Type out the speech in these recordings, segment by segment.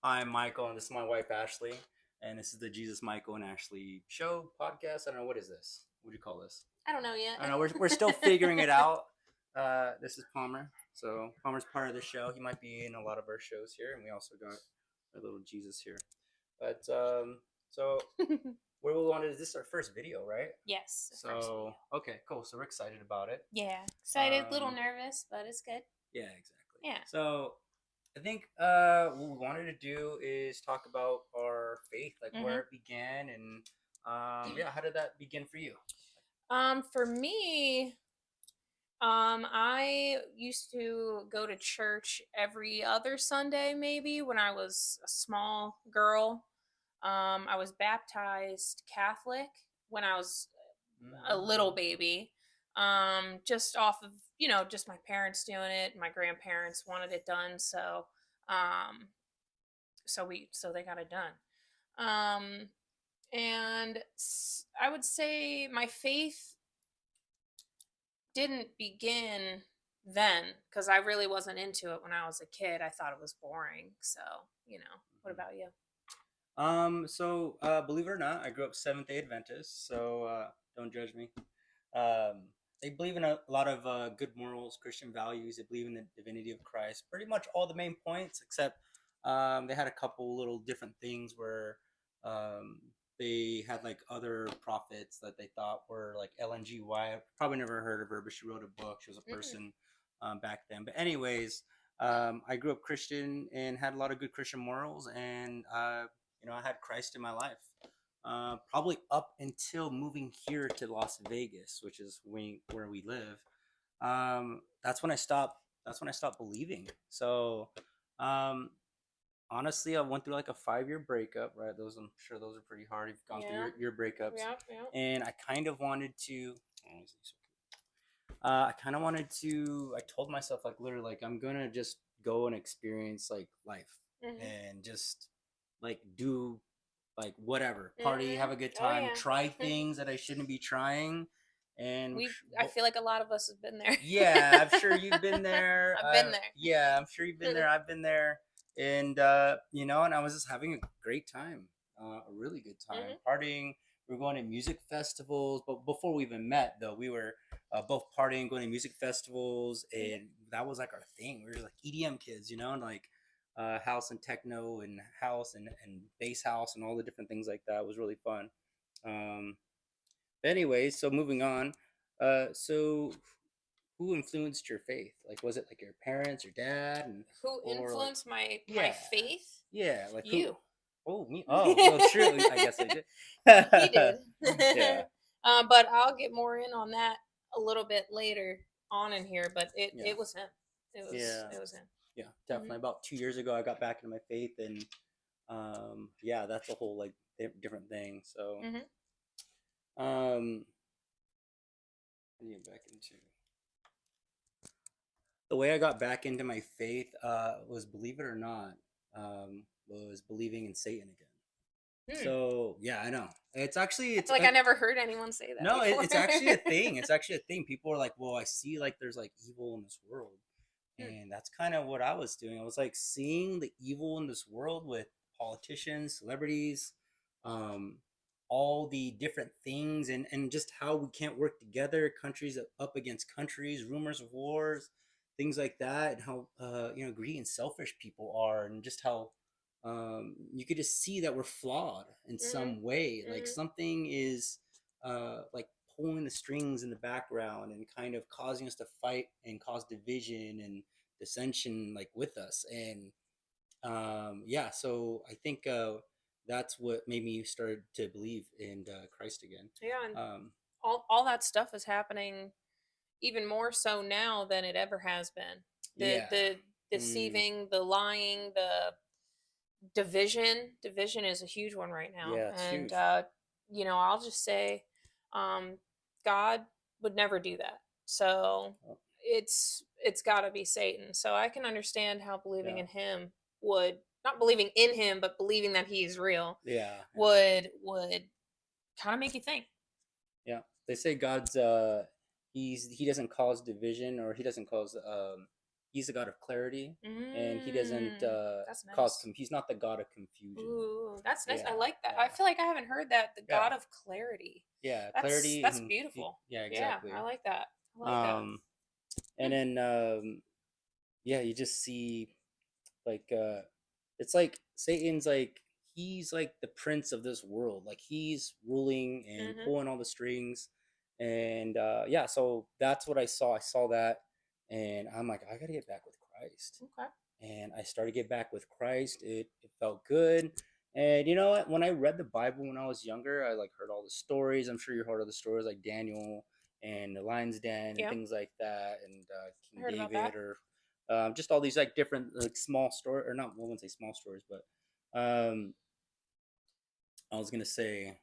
I'm Michael, and this is my wife Ashley, and this is the Jesus Michael and Ashley show podcast. I don't know, what is this. What do you call this? I don't know I don't yet. know. We're still figuring it out. This is Palmer. So Palmer's part of the show. He might be in a lot of our shows here, and we also got our little Jesus here. But so where we wanted, this is our first video, right? Yes, the first So video. okay, cool. So we're excited about it. Yeah, excited, little nervous, but it's good. Yeah, exactly. Yeah. So I think what we wanted to do is talk about our faith, like where Mhm. it began, and yeah, how did that begin for you? For me, I used to go to church every other Sunday, maybe when I was a small girl. I was baptized Catholic when I was a little baby. Just off of just my parents doing it. My grandparents wanted it done, um, so they got it done. And I would say my faith didn't begin then because I really wasn't into it when I was a kid. I thought it was boring. So, what about you? Believe it or not, I grew up Seventh Day Adventist, so don't judge me. Um, they believe in a lot of good morals, Christian values. They believe in the divinity of Christ. Pretty much all the main points, except they had a couple little different things where um, they had like other prophets that they thought were like LNG White. Probably never heard of her, but she wrote a book. She was a Mm-mm. person back then. But anyways, I grew up Christian and had a lot of good Christian morals, and I had Christ in my life. Probably up until moving here to Las Vegas, which is where we live. That's when I stopped. That's when I stopped believing. So, um, honestly, I went through like a 5 year breakup. Right, those I'm sure those are pretty hard. You've gone through Yeah. your breakups, Yep. Yep. and I kind of wanted to. I kind of wanted to. I told myself like literally like I'm gonna just go and experience like life Mhm. and just like do like whatever, party, have Mhm. a good Oh time, yeah. try things that I shouldn't be trying, and I feel like a lot of us have been there. yeah, I'm sure you've been there. I've been there. Yeah, I'm sure you've been there. I've been there, and and I was just having a great time, a really good time, Mhm. partying. We were going to music festivals, but before we even met, though, we were both partying, going to music festivals, Mhm. and that was like our thing. We were like EDM kids, and like house and techno and house and bass house and all the different things like that. It was really fun. Um, anyways, so moving on. So who influenced your faith? Like, was it like your parents, your dad, and Who or like, influenced my yeah, faith? yeah, like who? You. Oh, me. Oh, well, true. I guess I did. He did. Yeah, But I'll get more in on that a little bit later on in here. But it yeah, it was him. It was yeah, it was him. yeah. Mhm. Definitely. About 2 years ago, I got back into my faith, and yeah, that's a whole like different thing. So, Mhm. um, I need to get back into the way I got back into my faith. Was, believe it or not, was believing in Satan again. Hmm. So yeah, I know. It's actually I feel like I never heard anyone say that no, before. it's actually a thing. It's actually a thing. People are like, "Well, I see like there's like evil in this world," Hmm. and that's kind of what I was doing. I was like seeing the evil in this world with politicians, celebrities, um, all the different things, and just how we can't work together. Countries up against countries, rumors of wars, things like that, and how greedy and selfish people are, and just how you could just see that we're flawed in Mhm. some way. Like Mhm. something is like pulling the strings in the background and kind of causing us to fight and cause division and dissension like with us. And yeah, so I think that's what made me start to believe in Christ again. Yeah, and Um, all that stuff is happening even more so now than it ever has been. The yeah. the Mm, deceiving, the lying, the division is a huge one right now. yeah, it's And huge. I'll just say um God would never do that. So Oh, it's got to be Satan. So I can understand how believing yeah, in him would, not believing in him, but believing that he is real, yeah, yeah, would kind of make you think. yeah. They say God's he doesn't cause division, or he doesn't cause He's the God of clarity, and he doesn't Mm, that's cause nice. he's not the God of confusion. Ooh, that's nice. I Yeah, like that. I yeah, feel like I haven't heard that. The yeah, God of clarity. yeah. That's Clarity that's and beautiful. yeah, Yeah, exactly. I like that. I like that. Um, and Hmm. then yeah, you just see like it's like Satan's like he's like the prince of this world, like he's ruling and Mm-hmm. pulling all the strings. And yeah, so that's what I saw that, and I'm like, I gotta get back with Christ. Okay. And I started to get back with Christ. It felt good. And you know what, when I read the Bible when I was younger, I like heard all the stories. I'm sure you heard of the stories like Daniel and the lion's den and Yeah, things like that, and I King heard about David, that. or just all these like different like small story, or not, I wouldn't say small stories, but I was gonna say,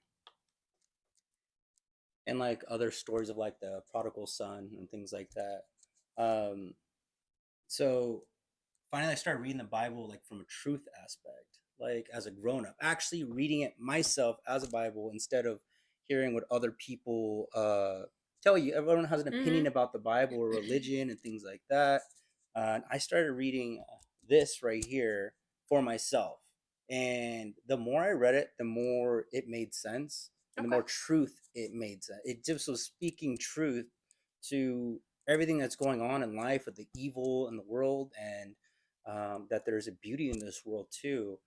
and like other stories of like the prodigal son and things like that. Um, so finally I started reading the Bible like from a truth aspect, like as a grown up, actually reading it myself as a Bible instead of hearing what other people tell you. Everyone has an opinion Mm-hmm. about the Bible or religion and things like that. And I started reading this right here for myself. And the more I read it, the more it made sense and the Okay. more truth it made sense. It just was speaking truth to everything that's going on in life with the evil in the world, and that there's a beauty in this world too.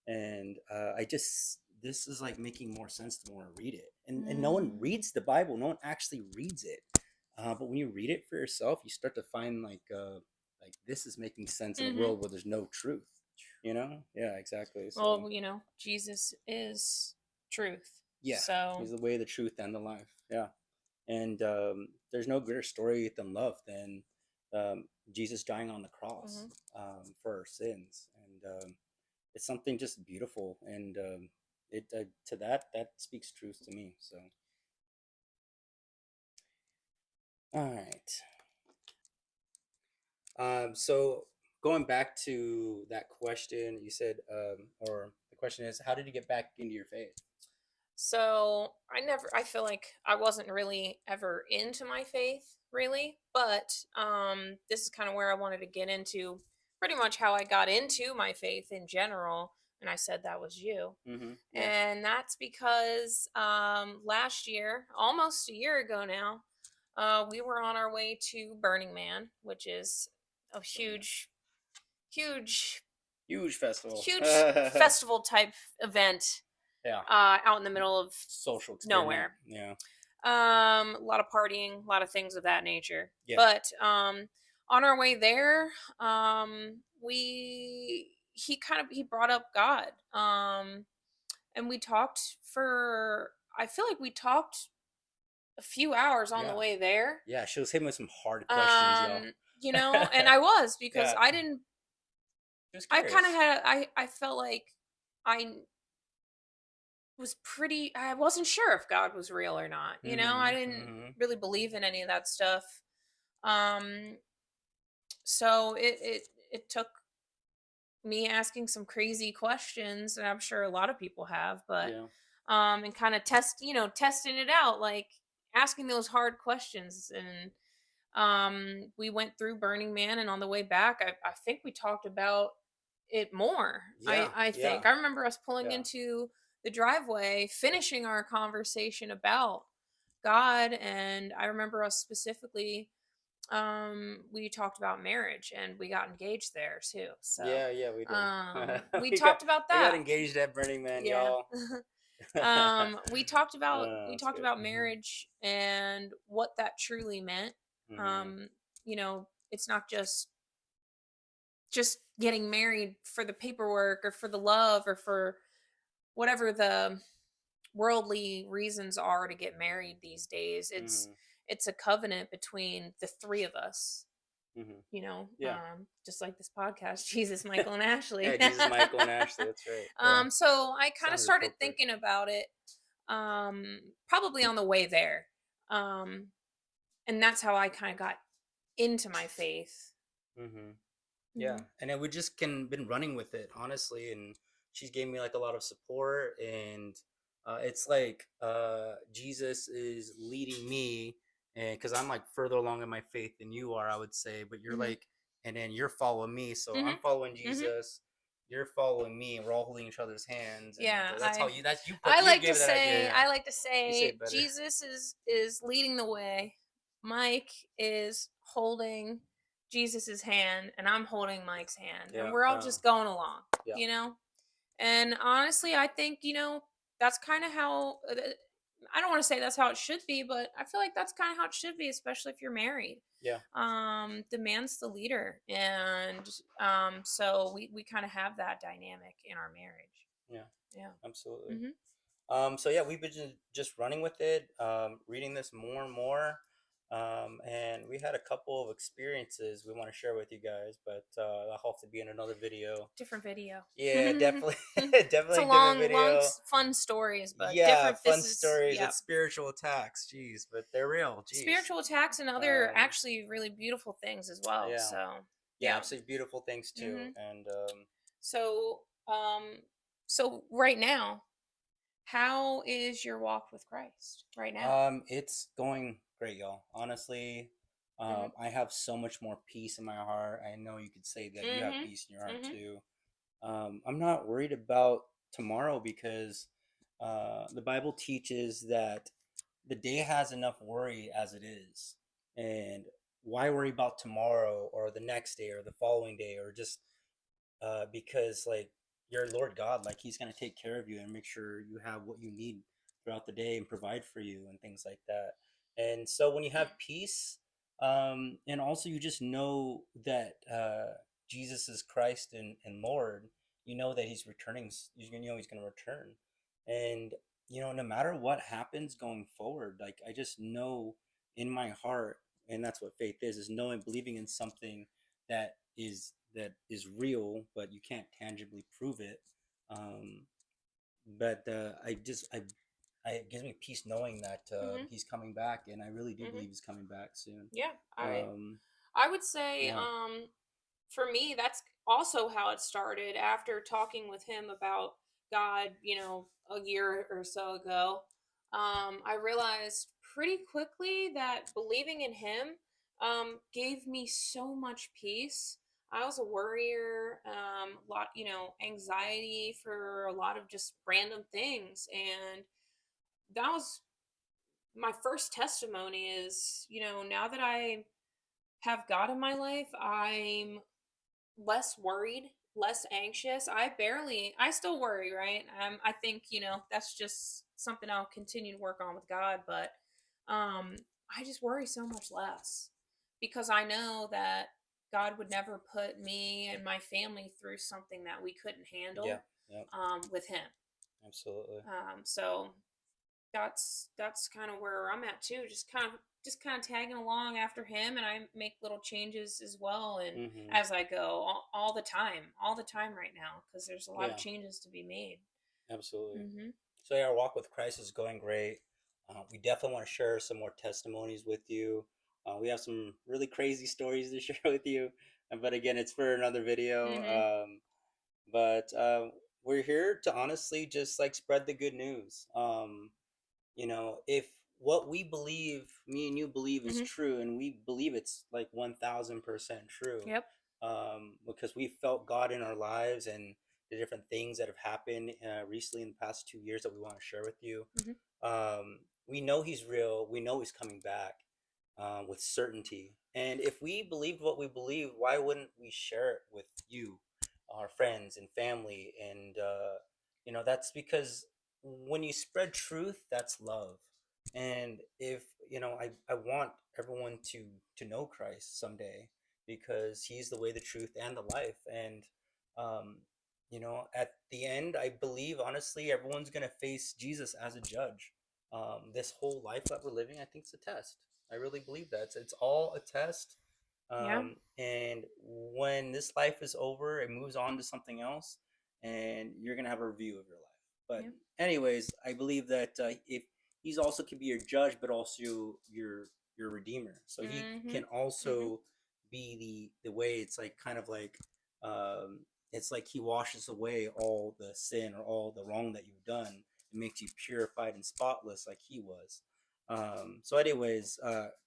And I just, this is like making more sense the more I read it. And no one Mm-hmm. reads the Bible, no one actually reads it. But when you read it for yourself, you start to find like this is making sense in a Mm-hmm. world where there's no truth. You know? Yeah, exactly. So Well, Jesus is truth. yeah, So. he's the way, the truth, and the life. Yeah. And there's no greater story than love than Jesus dying on the cross Mm-hmm. for our sins, and it's something just beautiful. And it to that speaks truth to me. So, all right. So going back to that question, you said, or the question is, how did you get back into your faith? So I feel like I wasn't really ever into my faith, really, but this is kind of where I wanted to get into pretty much how I got into my faith in general. And I said that was you. Mm-hmm. Yeah. And that's because last year, almost a year ago now, we were on our way to Burning Man, which is a Burning Man. huge, Huge festival. huge Yeah. festival type event out in the middle of Social experiment. nowhere. Yeah. A lot of partying, a lot of things of that nature. Yeah. But on our way there, we he brought up God, and we talked for. I feel like we talked a few hours on the Yeah. way there. Yeah. She was hitting with some hard questions, y'all. Um, and I was because Yeah. I didn't. Just I kind of curious. had. I felt like I was pretty. I wasn't sure if God was real or not. I Mm-hmm. didn't Mm-hmm. really believe in any of that stuff. Um, so it took me asking some crazy questions, and I'm sure a lot of people have, but Yeah. and kind of testing it out, like asking those hard questions. And we went through Burning Man, and on the way back, I think we talked about it more. I Yeah. I Yeah. think I remember us pulling Yeah. into the driveway, finishing our conversation about God, and I remember us specifically we talked about marriage, and we got engaged there too. So Yeah. Yeah. We did. we we got talked about we got that. engaged at Burning Man, Yeah. y'all. We That's talked good. about marriage and what that truly meant. Mm-hmm. um it's not just getting married for the paperwork or for the love or for whatever the worldly reasons are to get married these days. it's Mm-hmm. it's a covenant between the three of us, Mm-hmm. Yeah. just like this podcast, Jesus, Michael, and Ashley. Yeah. Jesus, Michael, and Ashley. That's right. Yeah. So I kind of Sounds started appropriate. thinking about it, probably on the way there. Um, and that's how I kind of got into my faith. Mm-hmm. Yeah, Hmm. and then we just can been running with it honestly, and she's gave me like a lot of support, and it's like Jesus is leading me, and because I'm like further along in my faith than you are, I would say, but you're Hmm. like and then you're following me. So I'm Mhm. following Mhm. Jesus, you're following me, and we're all holding each other's hands, and Yeah, that's how you I you like to gave it that idea. say Yeah, I like to you say say it better. Jesus is leading the way. Mike is holding Jesus's hand and I'm holding Mike's hand and Yeah, we're all just going along, yeah, you know? And honestly, I think, that's kind of how I don't want to say that's how it should be, but I feel like that's kind of how it should be, especially if you're married. yeah, The man's the leader, and so we kind of have that dynamic in our marriage. yeah, Yeah. absolutely. Mhm. So yeah, we've been just running with it, reading this more and more, and we had a couple of experiences we want to share with you guys, but I'll have to be in another video. Different video. Yeah, definitely, It's a definitely different long, video. fun stories, but Yeah, different. fun This is, stories. yeah. It's spiritual attacks. Jeez, but they're real. Jeez. Spiritual attacks and other Um, actually really beautiful things as well. yeah, So, yeah, yeah. absolutely beautiful things too. hmm And So, so right now, how is your walk with Christ right now? it's going great, y'all. Honestly, hmm I have so much more peace in my heart. I know you could say that you have hmm peace in your heart hmm too. I'm not worried about tomorrow because the Bible teaches that the day has enough worry as it is. And why worry about tomorrow or the next day or the following day or just because like your Lord God, like He's gonna take care of you and make sure you have what you need throughout the day and provide for you and things like that. And so when you have peace, and also you just know that Jesus is Christ and Lord, you know that He's returning. You know He's gonna return, and you know no matter what happens going forward, like I just know in my heart, and that's what faith is knowing, believing in something that is real, but you can't tangibly prove it. Um, but it gives me peace knowing that hmm he's coming back, and I really do hmm believe he's coming back soon. Yeah, Um, I would say, yeah, for me, that's also how it started after talking with him about God, a year or so ago. I realized pretty quickly that believing in him gave me so much peace. I was a worrier, a lot, anxiety for a lot of just random things. And that was my first testimony is, now that I have God in my life, I'm less worried, less anxious. I still worry, right? I think, that's just something I'll continue to work on with God, but um, I just worry so much less because I know that God would never put me and my family through something that we couldn't yeah, handle yeah, with Him. absolutely. So that's kind of where I'm at too. Just kind of tagging along after him, and I make little changes as well, and Hmm. as I go, all the time right now, because there's a lot of Yeah, changes to be made. absolutely. hmm So yeah, our walk with Christ is going great. We definitely want to share some more testimonies with you. We have some really crazy stories to share with you, but again, it's for another video. hmm But we're here to honestly just like spread the good news. If what we believe, me and you believe, is hmm true, and we believe it's like 1,000% true, Yep. because we felt God in our lives and the different things that have happened recently in the past 2 years that we want to share with you. hmm We know He's real. We know He's coming back with certainty. And if we believed what we believe, why wouldn't we share it with you, our friends and family? And that's because when you spread truth, that's love. And if I want everyone to know Christ someday because He's the way, the truth, and the life. And um, at the end, I believe honestly, everyone's gonna face Jesus as a judge. This whole life that we're living, I think, it's a test. I really believe that it's all a test. Yeah. And when this life is over, it moves on to something else, and you're gonna have a review of your life. But Yeah. anyways, I believe that if He's also can be your judge, but also your redeemer. So He hmm can hmm also be the way. It's like kind of like um, it's like He washes away all the sin or all the wrong that you've done. It makes you purified and spotless, like He was. So, anyways,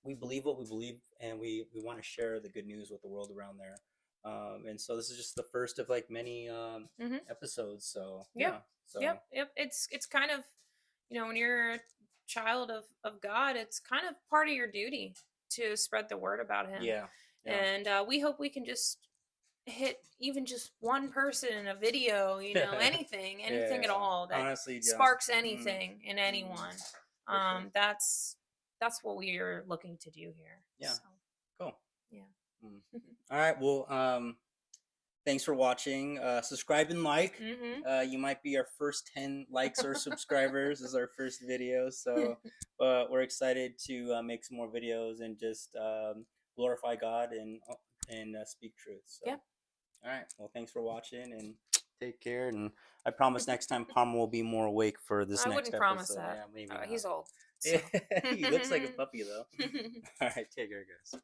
we believe what we believe, and we want to share the good news with the world around there. And so this is just the first of like many Hmm. episodes. So Yep. yeah, Yep. so Yep. It's kind of, when you're a child of God, it's kind of part of your duty to spread the word about Him. yeah, yeah, And we hope we can just hit even just one person in a video, yeah, anything at yeah. all that Honestly, yeah, sparks mm, anything in mm, anyone. for sure. That's what we are looking to do here. Yeah, So cool. yeah. Mm. All right, well, thanks for watching. Subscribe and like. Hmm. You might be our first 10 likes or subscribers. This is our first video, so we're excited to make some more videos and just glorify God and speak truth. So, Yeah. all right. Well, thanks for watching and take care. And I promise next time Palmer will be more awake for this I next wouldn't promise episode. that. Yeah, maybe not. He's old, so. He looks like a puppy though. All right, take care, guys.